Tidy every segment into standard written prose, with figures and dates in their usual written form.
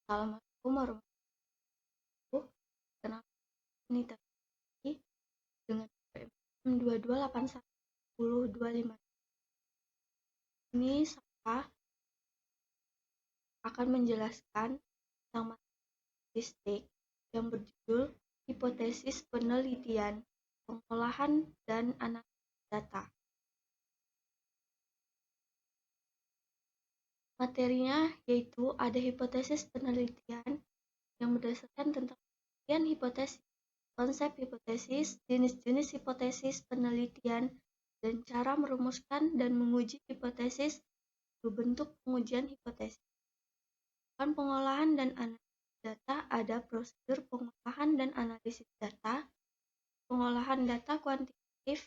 Assalamualaikum warahmatullahi wabarakatuh. Kenapa ini tadi dengan BM 22811025. Ini saya akan menjelaskan tentang materi statistik yang berjudul hipotesis penelitian, pengolahan dan analisis data. Materinya yaitu ada hipotesis penelitian yang berdasarkan tentang penelitian hipotesis, konsep hipotesis, jenis-jenis hipotesis penelitian, dan cara merumuskan dan menguji hipotesis, bentuk pengujian hipotesis. Pengolahan dan analisis data ada prosedur pengolahan dan analisis data, pengolahan data kuantitatif.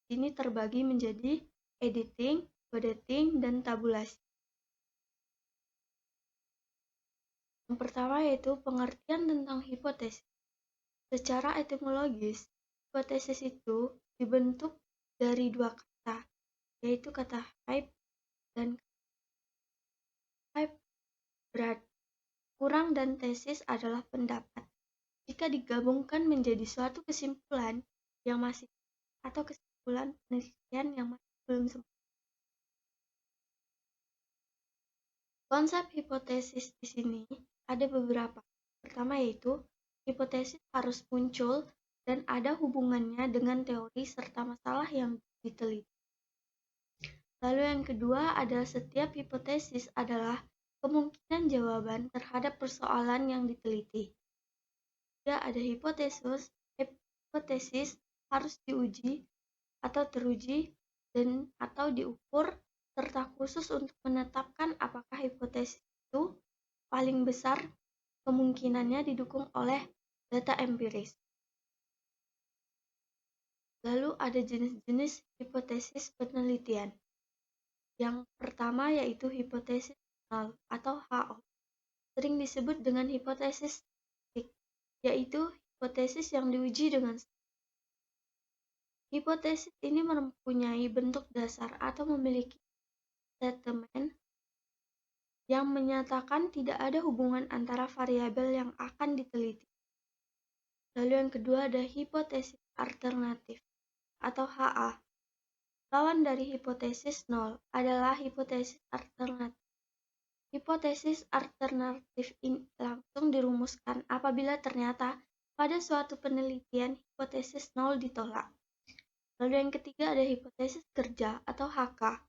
Ini terbagi menjadi editing, coding, dan tabulasi. Yang pertama yaitu pengertian tentang hipotesis. Secara etimologis, hipotesis itu dibentuk dari dua kata, yaitu kata hype dan hype berarti kurang dan tesis adalah pendapat. Jika digabungkan menjadi suatu kesimpulan yang masih atau kesimpulan penelitian yang masih belum sempurna. Konsep hipotesis di sini ada beberapa. Pertama yaitu hipotesis harus muncul dan ada hubungannya dengan teori serta masalah yang diteliti. Lalu yang kedua adalah setiap hipotesis adalah kemungkinan jawaban terhadap persoalan yang diteliti. Jika ada hipotesis harus diuji atau teruji dan atau diukur serta khusus untuk menetapkan apakah hipotesis itu paling besar kemungkinannya didukung oleh data empiris. Lalu ada jenis-jenis hipotesis penelitian. Yang pertama yaitu hipotesis nol atau HO, sering disebut dengan hipotesis statistik, yaitu hipotesis yang diuji dengan hipotesis ini mempunyai bentuk dasar atau memiliki statement yang menyatakan tidak ada hubungan antara variabel yang akan diteliti. Lalu yang kedua ada hipotesis alternatif atau HA. Lawan dari hipotesis nol adalah hipotesis alternatif. Hipotesis alternatif ini langsung dirumuskan apabila ternyata pada suatu penelitian hipotesis nol ditolak. Lalu yang ketiga ada hipotesis kerja atau HK.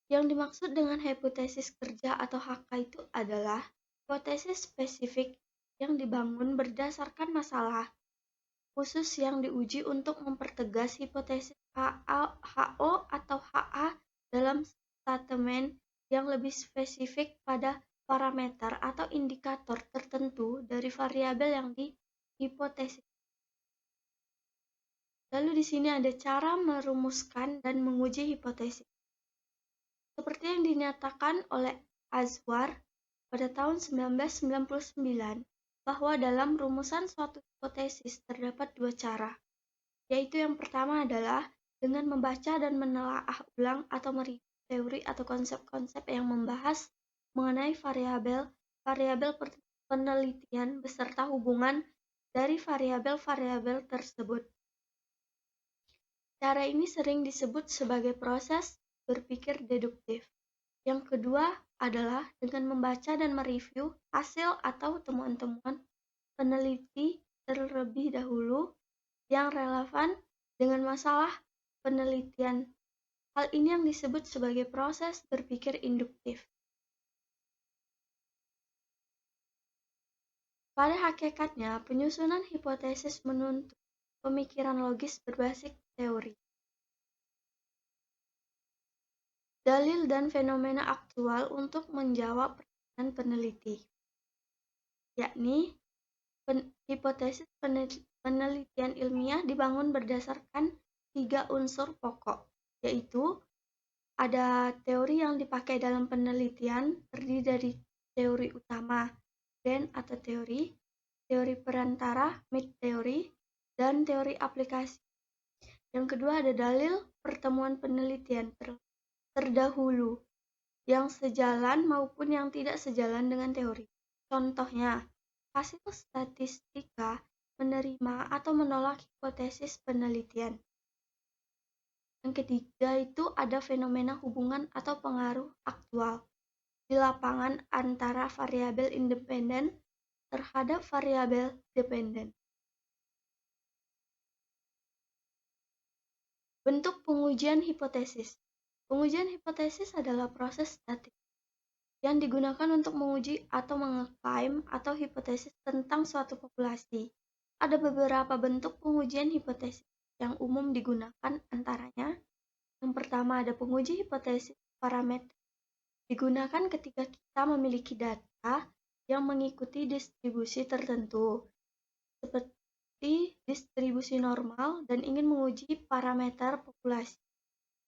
Yang dimaksud dengan hipotesis kerja atau HK itu adalah hipotesis spesifik yang dibangun berdasarkan masalah khusus yang diuji untuk mempertegas hipotesis HO atau HA dalam statement yang lebih spesifik pada parameter atau indikator tertentu dari variabel yang dihipotesis. Lalu di sini ada cara merumuskan dan menguji hipotesis. Seperti yang dinyatakan oleh Azwar pada tahun 1999, bahwa dalam rumusan suatu hipotesis terdapat dua cara, yaitu yang pertama adalah dengan membaca dan menelaah ulang atau mereview teori atau konsep-konsep yang membahas mengenai variabel penelitian beserta hubungan dari variabel-variabel tersebut. Cara ini sering disebut sebagai proses berpikir deduktif. Yang kedua adalah dengan membaca dan mereview hasil atau temuan-temuan peneliti terlebih dahulu yang relevan dengan masalah penelitian. Hal ini yang disebut sebagai proses berpikir induktif. Pada hakikatnya, penyusunan hipotesis menuntut pemikiran logis berbasis teori, dalil dan fenomena aktual untuk menjawab pertanyaan peneliti, yakni hipotesis penelitian ilmiah dibangun berdasarkan 3 unsur pokok, yaitu ada teori yang dipakai dalam penelitian terdiri dari teori utama, grand atau teori perantara, mid teori, dan teori aplikasi. Yang kedua ada dalil pertemuan penelitian terdahulu, yang sejalan maupun yang tidak sejalan dengan teori. Contohnya, hasil statistika menerima atau menolak hipotesis penelitian. Yang ketiga itu ada fenomena hubungan atau pengaruh aktual di lapangan antara variabel independen terhadap variabel dependen. Bentuk pengujian hipotesis. Pengujian hipotesis adalah proses statistik yang digunakan untuk menguji atau mengeklaim atau hipotesis tentang suatu populasi. Ada beberapa bentuk pengujian hipotesis yang umum digunakan, antaranya yang pertama ada penguji hipotesis parametrik. Digunakan ketika kita memiliki data yang mengikuti distribusi tertentu, seperti distribusi normal, dan ingin menguji parameter populasi,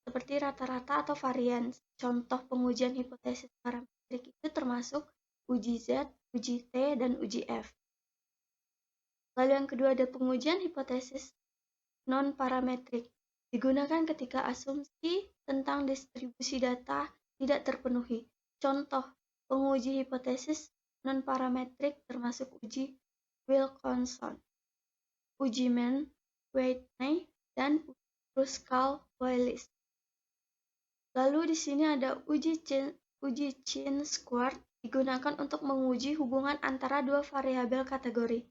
seperti rata-rata atau varians. Contoh pengujian hipotesis parametrik itu termasuk uji Z, uji T, dan uji F. Lalu yang kedua ada pengujian hipotesis non-parametrik. Digunakan ketika asumsi tentang distribusi data tidak terpenuhi. Contoh penguji hipotesis non-parametrik termasuk uji Wilkinson, uji Mann-Whitney, dan Ruskal-Wallis. Lalu di sini ada uji Chi-Square, digunakan untuk menguji hubungan antara dua variabel kategori.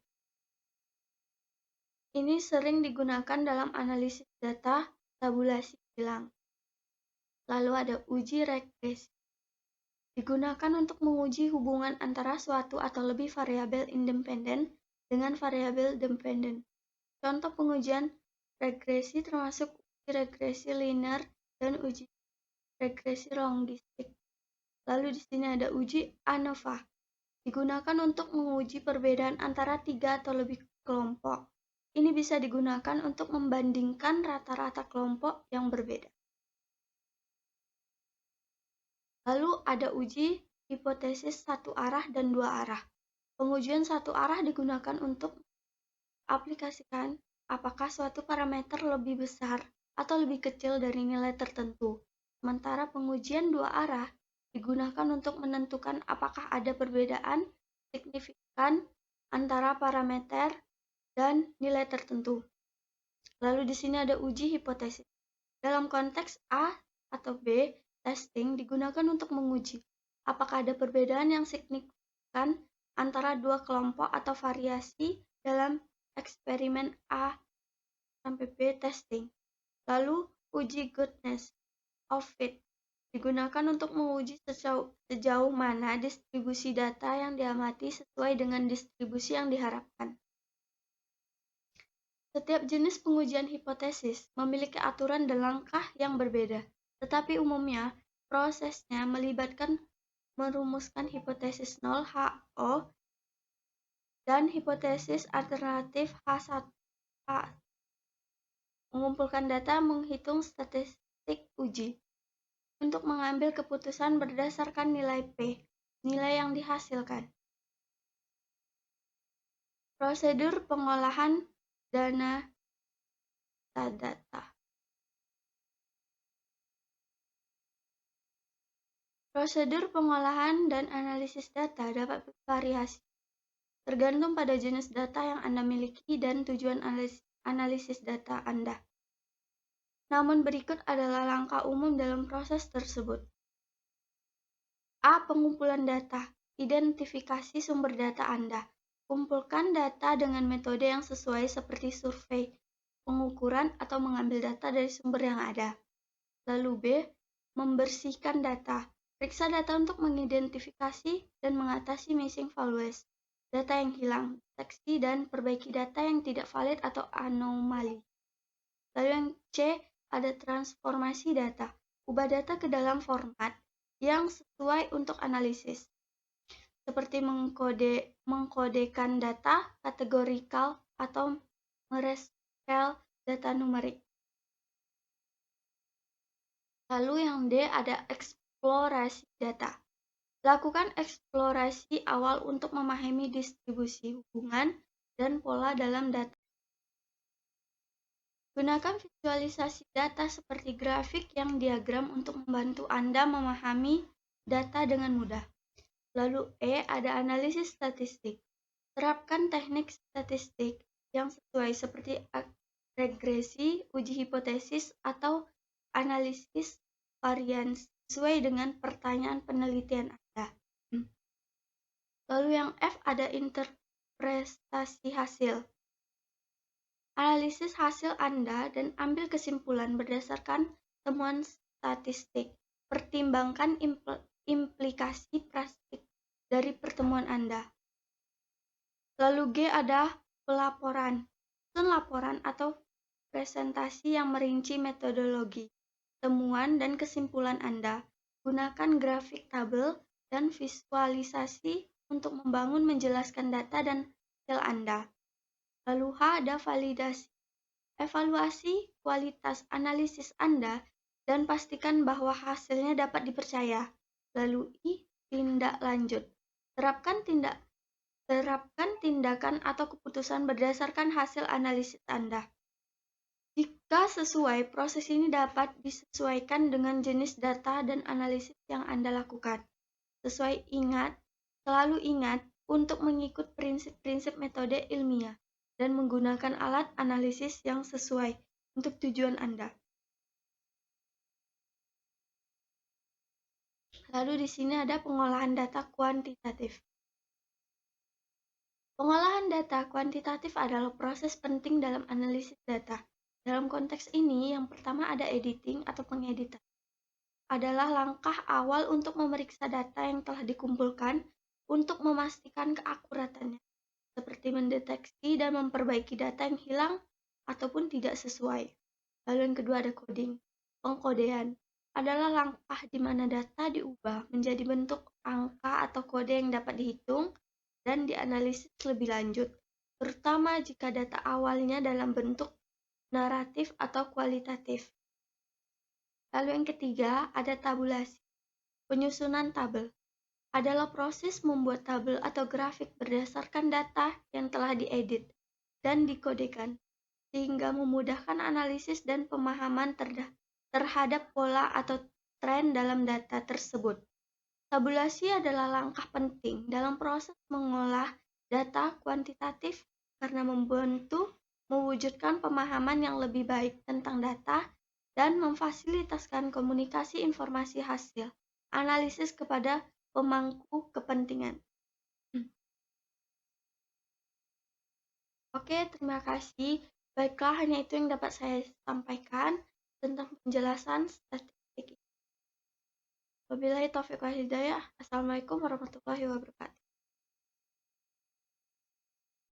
Ini sering digunakan dalam analisis data tabulasi bilang. Lalu ada uji regresi. Digunakan untuk menguji hubungan antara suatu atau lebih variabel independen dengan variabel dependen. Contoh pengujian regresi termasuk uji regresi linear dan uji regresi logistik. Lalu di sini ada uji ANOVA. Digunakan untuk menguji perbedaan antara 3 atau lebih kelompok. Ini bisa digunakan untuk membandingkan rata-rata kelompok yang berbeda. Lalu ada uji hipotesis satu arah dan dua arah. Pengujian satu arah digunakan untuk aplikasikan apakah suatu parameter lebih besar atau lebih kecil dari nilai tertentu. Sementara pengujian dua arah digunakan untuk menentukan apakah ada perbedaan signifikan antara parameter dan nilai tertentu. Lalu di sini ada uji hipotesis. Dalam konteks A atau B, testing digunakan untuk menguji apakah ada perbedaan yang signifikan antara dua kelompok atau variasi dalam eksperimen A sampai B testing. Lalu uji goodness of fit digunakan untuk menguji sejauh mana distribusi data yang diamati sesuai dengan distribusi yang diharapkan. Setiap jenis pengujian hipotesis memiliki aturan dan langkah yang berbeda, tetapi umumnya prosesnya melibatkan merumuskan hipotesis 0 HO dan hipotesis alternatif H1, mengumpulkan data, menghitung statistik uji, untuk mengambil keputusan berdasarkan nilai P, nilai yang dihasilkan. Prosedur pengolahan data. Prosedur pengolahan dan analisis data dapat bervariasi, tergantung pada jenis data yang Anda miliki dan tujuan analisis data Anda. Namun berikut adalah langkah umum dalam proses tersebut. A. Pengumpulan data. Identifikasi sumber data Anda. Kumpulkan data dengan metode yang sesuai seperti survei, pengukuran, atau mengambil data dari sumber yang ada. Lalu B. Membersihkan data. Periksa data untuk mengidentifikasi dan mengatasi missing values, data yang hilang, deteksi dan perbaiki data yang tidak valid atau anomali. Lalu yang C, ada transformasi data. Ubah data ke dalam format yang sesuai untuk analisis, seperti mengkodekan data kategorikal atau merescale data numerik. Lalu yang D, ada eksplorasi data. Lakukan eksplorasi awal untuk memahami distribusi hubungan dan pola dalam data. Gunakan visualisasi data seperti grafik yang diagram untuk membantu Anda memahami data dengan mudah. Lalu E, ada analisis statistik. Terapkan teknik statistik yang sesuai seperti regresi, uji hipotesis, atau analisis varians sesuai dengan pertanyaan penelitian Anda. Lalu yang F, ada interpretasi hasil. Analisis hasil Anda dan ambil kesimpulan berdasarkan temuan statistik. Pertimbangkan implikasi praktik dari pertemuan Anda. Lalu G, ada pelaporan. Susun laporan atau presentasi yang merinci metodologi, temuan, dan kesimpulan Anda. Gunakan grafik tabel dan visualisasi untuk membangun menjelaskan data dan hasil Anda. Lalu H, ada validasi. Evaluasi kualitas analisis Anda dan pastikan bahwa hasilnya dapat dipercaya. Lalu I, tindak lanjut. Terapkan tindakan atau keputusan berdasarkan hasil analisis Anda. Jika sesuai, proses ini dapat disesuaikan dengan jenis data dan analisis yang Anda lakukan. Selalu ingat untuk mengikut prinsip-prinsip metode ilmiah dan menggunakan alat analisis yang sesuai untuk tujuan Anda. Lalu di sini ada pengolahan data kuantitatif. Pengolahan data kuantitatif adalah proses penting dalam analisis data. Dalam konteks ini, yang pertama ada editing atau pengeditan. Adalah langkah awal untuk memeriksa data yang telah dikumpulkan untuk memastikan keakuratannya, seperti mendeteksi dan memperbaiki data yang hilang ataupun tidak sesuai. Lalu yang kedua ada coding. Pengkodean adalah langkah di mana data diubah menjadi bentuk angka atau kode yang dapat dihitung dan dianalisis lebih lanjut, terutama jika data awalnya dalam bentuk naratif atau kualitatif. Lalu yang ketiga, ada tabulasi. Penyusunan tabel adalah proses membuat tabel atau grafik berdasarkan data yang telah diedit dan dikodekan, sehingga memudahkan analisis dan pemahaman terhadap pola atau tren dalam data tersebut. Tabulasi adalah langkah penting dalam proses mengolah data kuantitatif karena membantu mewujudkan pemahaman yang lebih baik tentang data dan memfasilitasikan komunikasi informasi hasil analisis kepada pemangku kepentingan. Oke, terima kasih. Baiklah, hanya itu yang dapat saya sampaikan tentang penjelasan statistik. Wabillahi taufiq wal hidayah. Assalamualaikum warahmatullahi wabarakatuh.